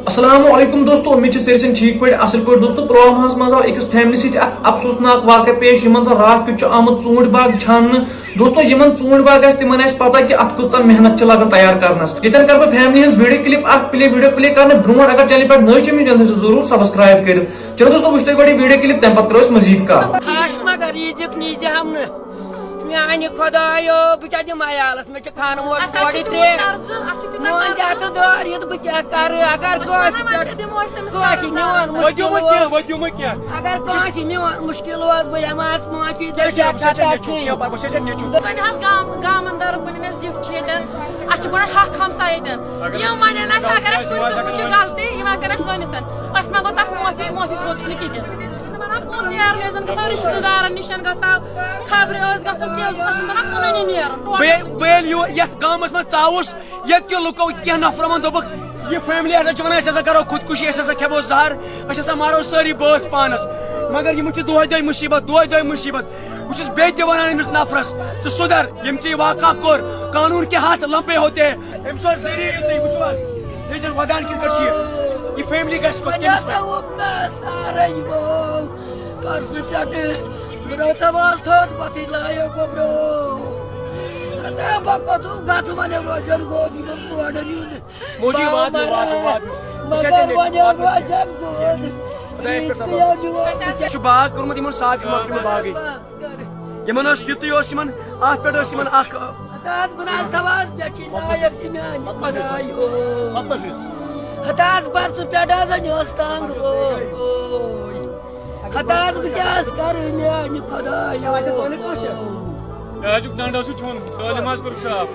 السلام علیکم دوستو، امید سرسن ٹھیک پہ اصل پہ دوستو پلوامہ مز آو اکس فیملی ست افسوسناک واقع پیش یمن زن رات کیت آمت ژوٗنٛٹھۍ باغ چھانہ دوستو یمن ژوٗنٛٹھۍ باغ تمن پتہ کہ ات کۭژاہ محنت لگان تیار کرنس یتن کر بہ فیملی ہز ویڈیو کلپ اخ ویڈیو پلے کرنے برونٹ اگر چینل پہ نئی چھ چینل ضرور سبسکرائب کرت چلو دوستو وچھتے گۄڈٕ ویڈیو کلپ تمہ پتہ کرو مزید میانہ خدایو بہ دم عیالس مے خان مول کوڑی ترے مون دور یہ بہ کیا کر اگر کوشی نیون مشکل اگر کوشی نیون مشکل بہ یماس معافی دے گامندار کن زیٹ اچھا گوڑ حق ہمساے دن یہ ونن اگر اس کن قسم غلطی یہ اگر ونتن بس ما گو تک معافی تھوت کہین کن نیرن گا رشتہ دارن نشن گا خبر گھن یت گامس من ژاوس یت کہ لکو کی نفرن دپک یہ فیملی ہسا ون کرو خودکشی ہسا کھبو زہر اچھا مارو ساری بٲژ پانس مگر یہ دہ دہ مصیبت بہت بیٚیہِ تہِ ونان أمِس نفرس ژٕ سُدھر یم ژےٚ واقعہ کوٚر قانون کے ہاتھ لمبے ہوتے أمۍ سُنٛد ذریعہ تُہۍ وٕچھِو حظ ییٚتٮ۪ن ودان کِتھ کٔٹھۍ چھِ یہ فیملی گژھِ پتہٕ کٔمِس برو تواز تھوت پتہ لایو گو برو پتہ گھس ون روزن گود کوڑن موجی وات باغ کورمت یمن ساز مکرم باغی یمن یتُے اوس یمن ات پٮ۪ٹھ ٲس یمن اکھ بناس تواز پہ لایق میانہ خدایو ہتاس برس پہ تنگ ہتاس بہت کر میانہ خدایو راجُک ڈنڈ اوس چھوٚن تعلیٖم حظ کوٚرُکھ صاف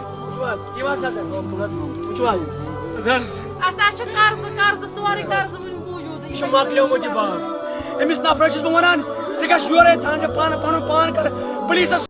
قرض سورُے قرض موٗجوٗد یہ مۄکلیومُت یہِ باغ أمِس نفرس چھُس بہٕ ونان ژٕ گژھ یورے تھان پنُن پان کر پُلیٖسس